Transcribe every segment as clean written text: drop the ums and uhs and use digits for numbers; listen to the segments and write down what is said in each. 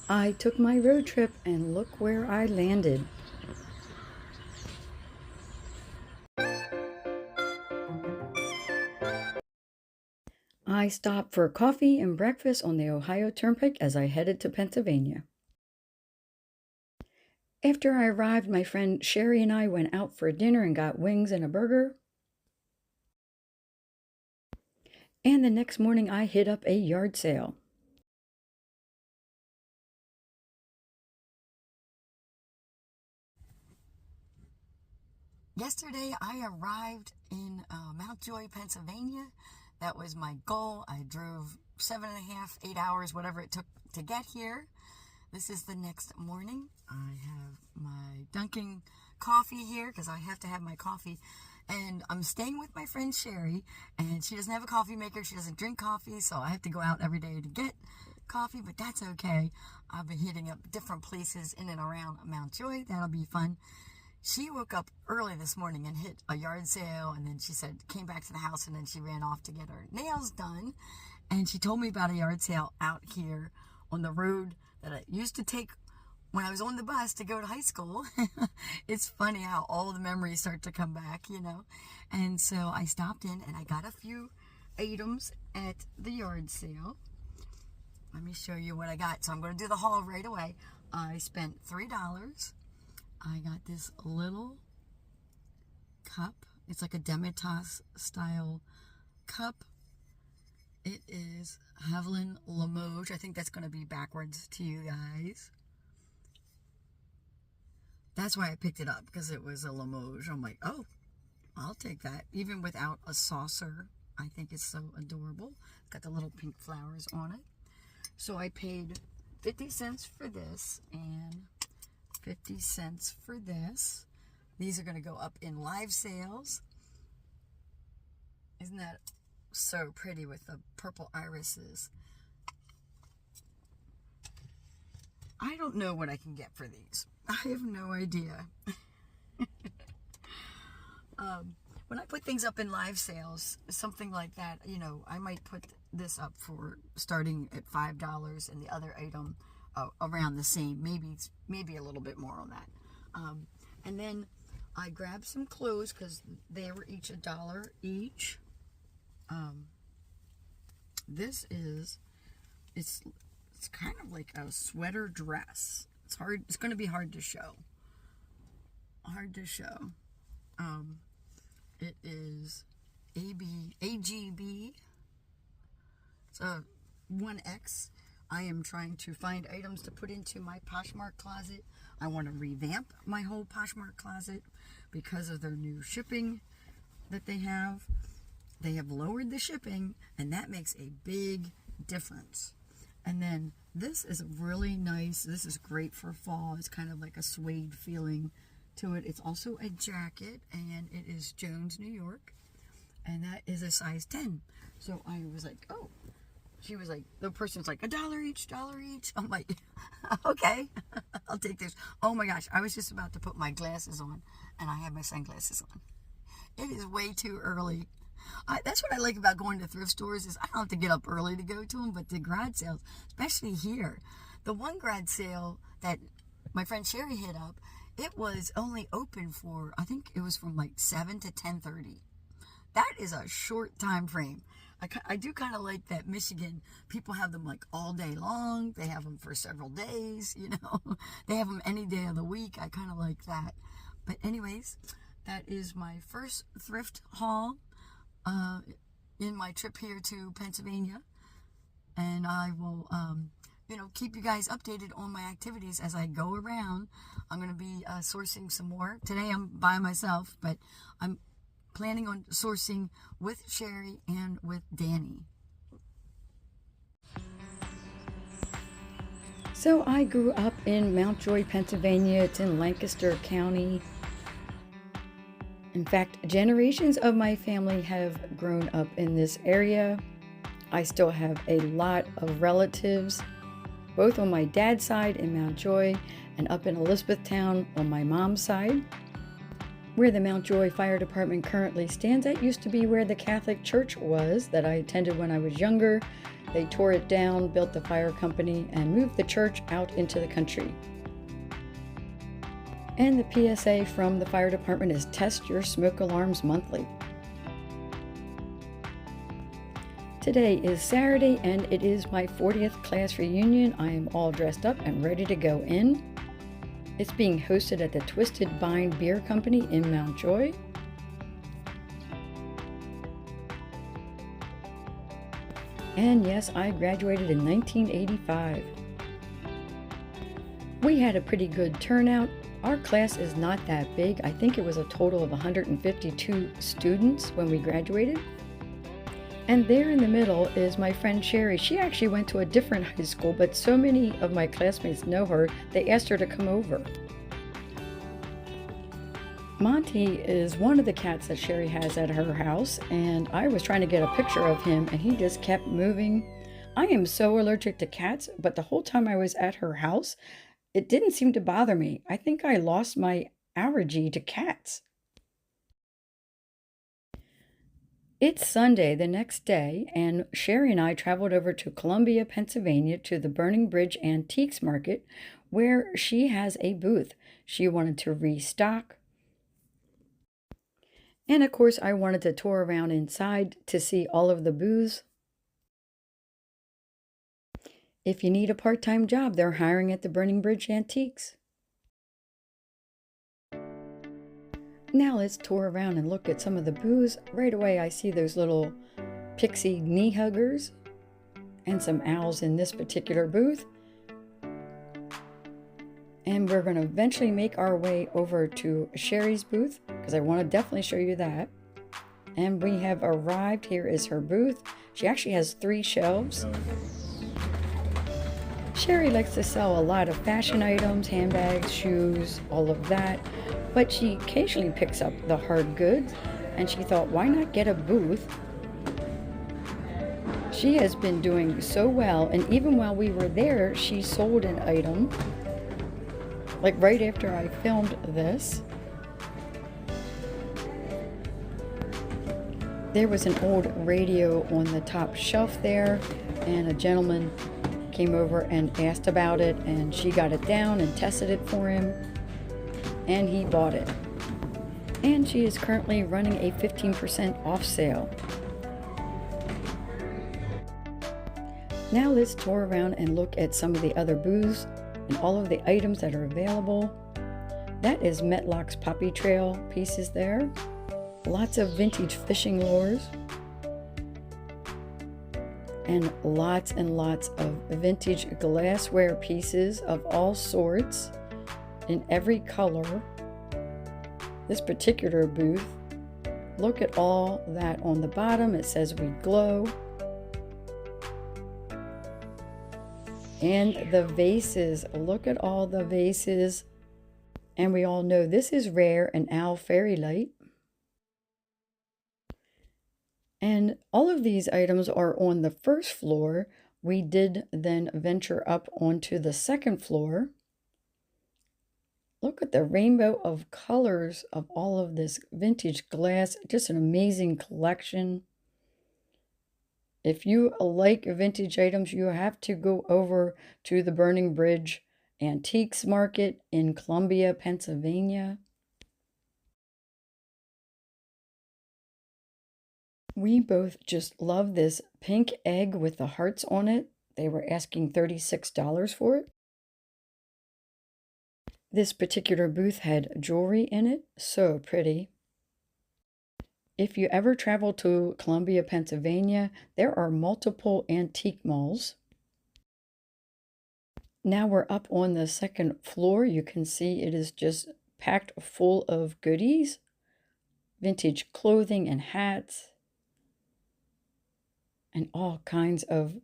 I took my road trip and look where I landed. I stopped for coffee and breakfast on the Ohio Turnpike as I headed to Pennsylvania. After I arrived, my friend Sherry and I went out for dinner and got wings and a burger. And the next morning, I hit up a yard sale. Yesterday, I arrived in Mount Joy, Pennsylvania. That was my goal. I drove 7.5, 8 hours, whatever it took to get here. This is the next morning. I have my Dunkin' coffee here because I have to have my coffee. And I'm staying with my friend Sherry, and she doesn't have a coffee maker. She doesn't drink coffee, so I have to go out every day to get coffee, but that's okay. I've been hitting up different places in and around Mount Joy. That'll be fun. She woke up early this morning and hit a yard sale, and then she said, came back to the house, and then she ran off to get her nails done. And she told me about a yard sale out here on the road that I used to take when I was on the bus to go to high school. It's funny how all the memories start to come back, you know. And so I stopped in and I got a few items at the yard sale. Let me show you what I got. So I'm going to do the haul right away. I spent $3. I got this little cup. It's like a Demitas style cup. It is Haviland Limoges. I think that's going to be backwards to you guys. That's why I picked it up, because it was a Limoges. I'm like, oh, I'll take that. Even without a saucer. I think it's so adorable. It's got the little pink flowers on it. So I paid 50 cents for this and 50 cents for this. These are going to go up in live sales. Isn't that so pretty with the purple irises? I don't know what I can get for these. I have no idea. When I put things up in live sales, something like that, you know, I might put this up for starting at $5 and the other item around the same, maybe a little bit more on that. And then I grabbed some clothes because they were each $1 each. This is, it's kind of like a sweater dress. It's hard. It's going to be hard to show. It is AGB. It's a 1X. I am trying to find items to put into my Poshmark closet. I want to revamp my whole Poshmark closet because of their new shipping that they have. They have lowered the shipping, and that makes a big difference. And then this is really nice. This is great for fall. It's kind of like a suede feeling to it. It's also a jacket, and it is Jones, New York, and that is a size 10. So I was like, oh. She was like, the person was like, $1 each, $1 each. I'm like, okay, I'll take this. Oh my gosh, I was just about to put my glasses on, and I have my sunglasses on. It is way too early. That's what I like about going to thrift stores is I don't have to get up early to go to them, but the garage sales, especially here, the one garage sale that my friend Sherry hit up, it was only open for, I think it was from like 7 to 10:30. That is a short time frame. I do kind of like that Michigan, people have them like all day long. They have them for several days, you know. They have them any day of the week. I kind of like that. But anyways, that is my first thrift haul in my trip here to Pennsylvania. And I will, you know, keep you guys updated on my activities as I go around. I'm going to be sourcing some more. Today I'm by myself, but I'm planning on sourcing with Sherry and with Danny. So I grew up in Mount Joy, Pennsylvania. It's in Lancaster County. In fact, generations of my family have grown up in this area. I still have a lot of relatives, both on my dad's side in Mount Joy and up in Elizabethtown on my mom's side. Where the Mount Joy Fire Department currently stands, that used to be where the Catholic Church was that I attended when I was younger. They tore it down, built the fire company, and moved the church out into the country. And the PSA from the fire department is test your smoke alarms monthly. Today is Saturday and it is my 40th class reunion. I am all dressed up and ready to go in. It's being hosted at the Twisted Vine Beer Company in Mount Joy. And yes, I graduated in 1985. We had a pretty good turnout. Our class is not that big. I think it was a total of 152 students when we graduated. And there in the middle is my friend Sherry. She actually went to a different high school, but so many of my classmates know her, they asked her to come over. Monty is one of the cats that Sherry has at her house, and I was trying to get a picture of him, and he just kept moving. I am so allergic to cats, but the whole time I was at her house, it didn't seem to bother me. I think I lost my allergy to cats. It's Sunday the next day, and Sherry and I traveled over to Columbia, Pennsylvania to the Burning Bridge Antiques Market, where she has a booth. She wanted to restock. And of course, I wanted to tour around inside to see all of the booths. If you need a part-time job, they're hiring at the Burning Bridge Antiques. Now let's tour around and look at some of the booths. Right away I see those little pixie knee huggers and some owls in this particular booth. And we're going to eventually make our way over to Sherry's booth because I want to definitely show you that. And we have arrived. Here is her booth. She actually has 3 shelves. Sherry likes to sell a lot of fashion items, handbags, shoes, all of that. But she occasionally picks up the hard goods, and she thought, why not get a booth? She has been doing so well, and even while we were there, she sold an item. Like right after I filmed this, there was an old radio on the top shelf there, and a gentleman came over and asked about it, and she got it down and tested it for him. And he bought it. And she is currently running a 15% off sale. Now let's tour around and look at some of the other booths and all of the items that are available. That is Metlock's Poppy Trail pieces there. Lots of vintage fishing lures. And lots of vintage glassware pieces of all sorts. In every color. This particular booth, look at all that on the bottom. It says we glow. And the vases, look at all the vases. And we all know this is rare, an owl fairy light. And all of these items are on the first floor. We did then venture up onto the second floor. Look at the rainbow of colors of all of this vintage glass. Just an amazing collection. If you like vintage items, you have to go over to the Burning Bridge Antiques Market in Columbia, Pennsylvania. We both just love this pink egg with the hearts on it. They were asking $36 for it. This particular booth had jewelry in it, so pretty. If you ever travel to Columbia, Pennsylvania, there are multiple antique malls. Now we're up on the second floor. You can see it is just packed full of goodies, vintage clothing and hats, and all kinds of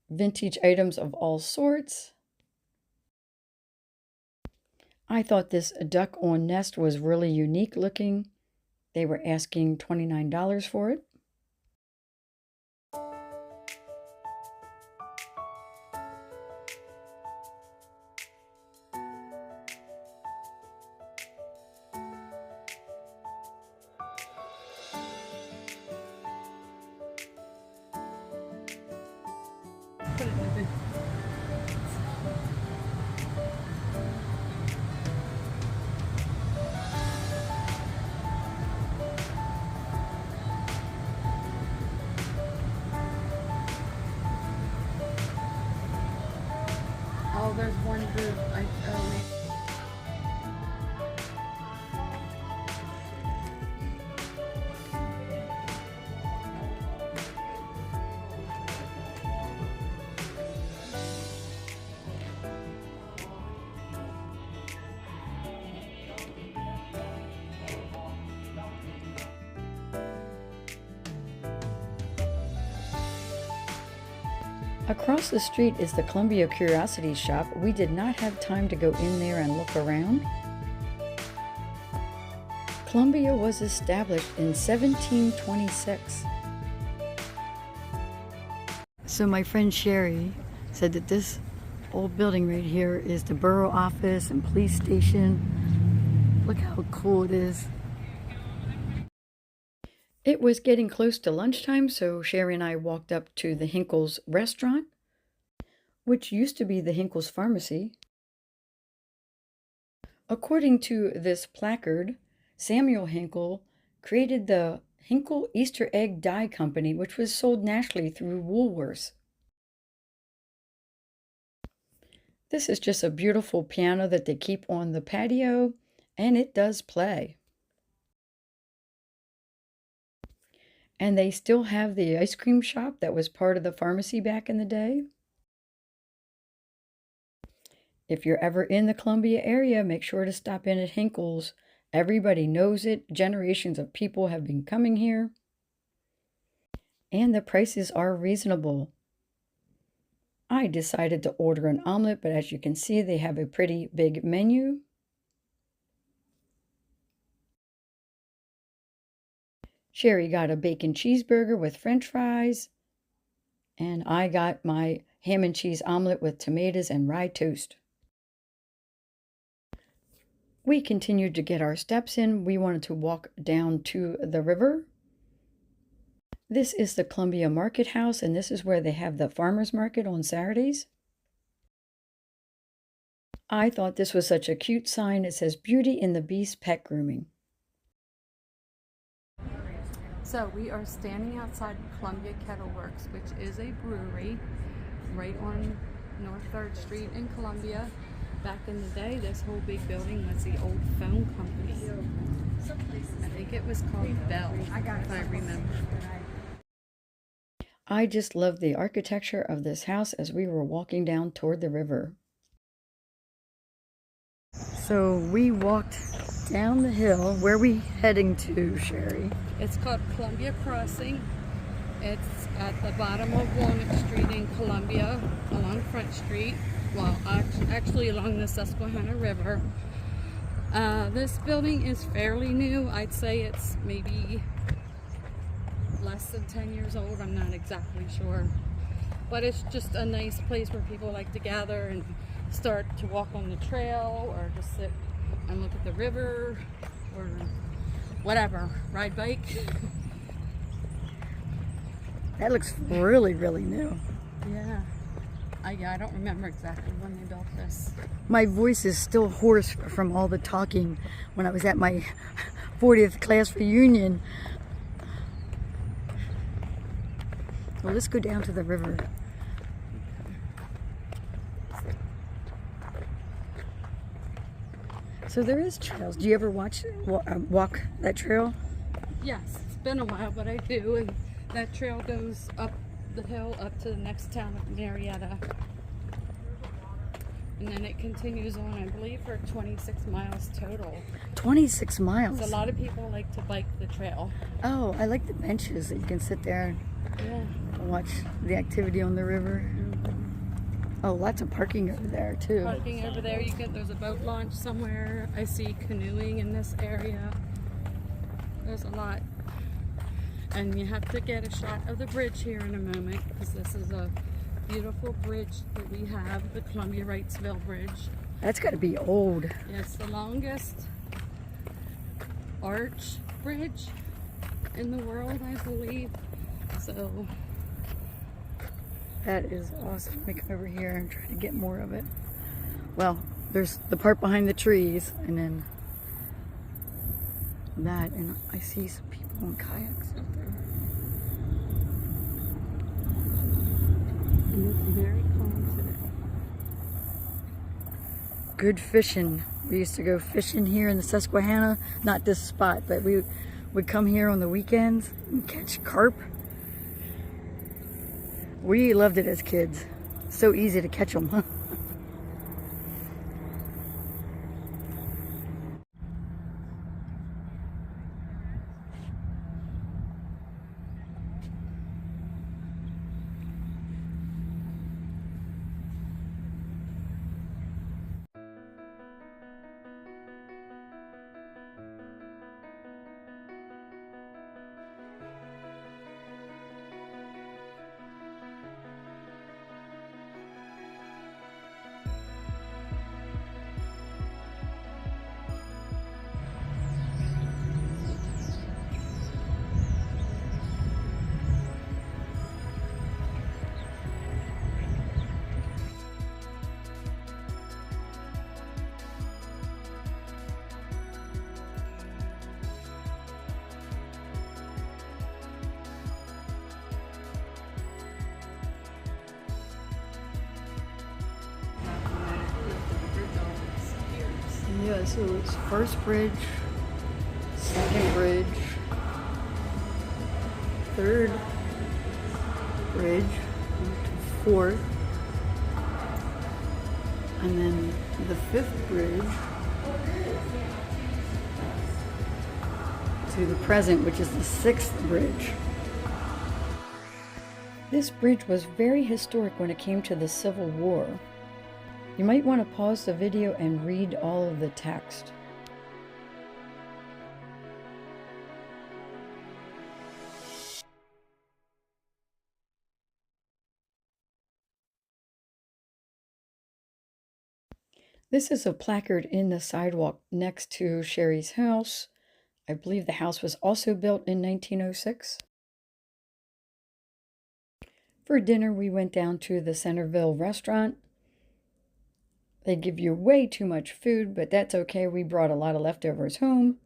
vintage items of all sorts. I thought this duck on nest was really unique looking. They were asking $29 for it. Oh, there's one booth. Across the street is the Columbia Curiosity Shop. We did not have time to go in there and look around. Columbia was established in 1726. So my friend Sherry said that this old building right here is the borough office and police station. Look how cool it is. It was getting close to lunchtime, so Sherry and I walked up to the Hinkle's restaurant, which used to be the Hinkle's Pharmacy. According to this placard, Samuel Hinkle created the Hinkle Easter Egg Dye Company, which was sold nationally through Woolworths. This is just a beautiful piano that they keep on the patio, and it does play. And they still have the ice cream shop that was part of the pharmacy back in the day. If you're ever in the Columbia area, make sure to stop in at Hinkle's. Everybody knows it. Generations of people have been coming here. And the prices are reasonable. I decided to order an omelet, but as you can see, they have a pretty big menu. Sherry got a bacon cheeseburger with french fries, and I got my ham and cheese omelet with tomatoes and rye toast. We continued to get our steps in. We wanted to walk down to the river. This is the Columbia Market House, and this is where they have the farmers market on Saturdays. I thought this was such a cute sign. It says Beauty in the Beast Pet Grooming. So we are standing outside Columbia Kettle Works, which is a brewery right on North 3rd Street in Columbia. Back in the day, this whole big building was the old phone company. I think it was called Bell, if I remember. I just loved the architecture of this house as we were walking down toward the river. So we walked down the hill. Where are we heading to, Sherry? It's called Columbia Crossing. It's at the bottom of Walnut Street in Columbia, along Front Street. Well, actually along the Susquehanna River. This building is fairly new. I'd say it's maybe less than 10 years old. I'm not exactly sure. But it's just a nice place where people like to gather and start to walk on the trail, or just sit and look at the river, or whatever, ride bike. That looks really, really new. Yeah. I don't remember exactly when they built this. My voice is still hoarse from all the talking when I was at my 40th class reunion. Well, let's go down to the river. So there is trails. Do you ever walk that trail? Yes, it's been a while, but I do. And that trail goes up the hill up to the next town of Marietta. And then it continues on, I believe, for 26 miles total. 26 miles? So a lot of people like to bike the trail. Oh, I like the benches that you can sit there and watch the activity on the river. Oh, lots of parking over there too. Parking over there. There's a boat launch somewhere. I see canoeing in this area. There's a lot. And you have to get a shot of the bridge here in a moment, because this is a beautiful bridge that we have, the Columbia Wrightsville Bridge. That's got to be old. It's the longest arch bridge in the world, I believe. So that is awesome. Let me come over here and try to get more of it. Well, there's the part behind the trees, and then that, and I see some people on kayaks up there. And it's very calm today. good fishing. We used to go fishing here in the Susquehanna. Not this spot, but we would come here on the weekends and catch carp. We loved it as kids. So easy to catch them, huh? Yeah, so it's first bridge, second bridge, third bridge, fourth, and then the fifth bridge to the present, which is the sixth bridge. This bridge was very historic when it came to the Civil War. You might want to pause the video and read all of the text. This is a placard in the sidewalk next to Sherry's house. I believe the house was also built in 1906. For dinner, we went down to the Centerville restaurant. They give you way too much food, but that's okay. We brought a lot of leftovers home.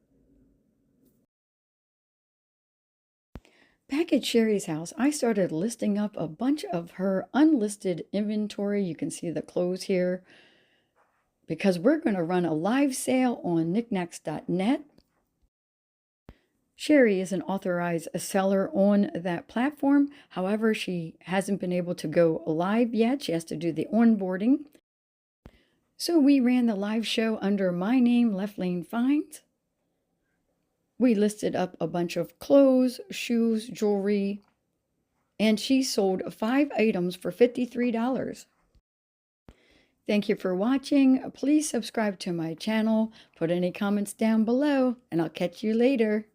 Back at Sherry's house, I started listing up a bunch of her unlisted inventory. You can see the clothes here, because we're going to run a live sale on knickknacks.net. Sherry is an authorized seller on that platform. However, she hasn't been able to go live yet. She has to do the onboarding. So we ran the live show under my name, Left Lane Finds. We listed up a bunch of clothes, shoes, jewelry, and she sold 5 items for $53. Thank you for watching. Please subscribe to my channel, put any comments down below, and I'll catch you later.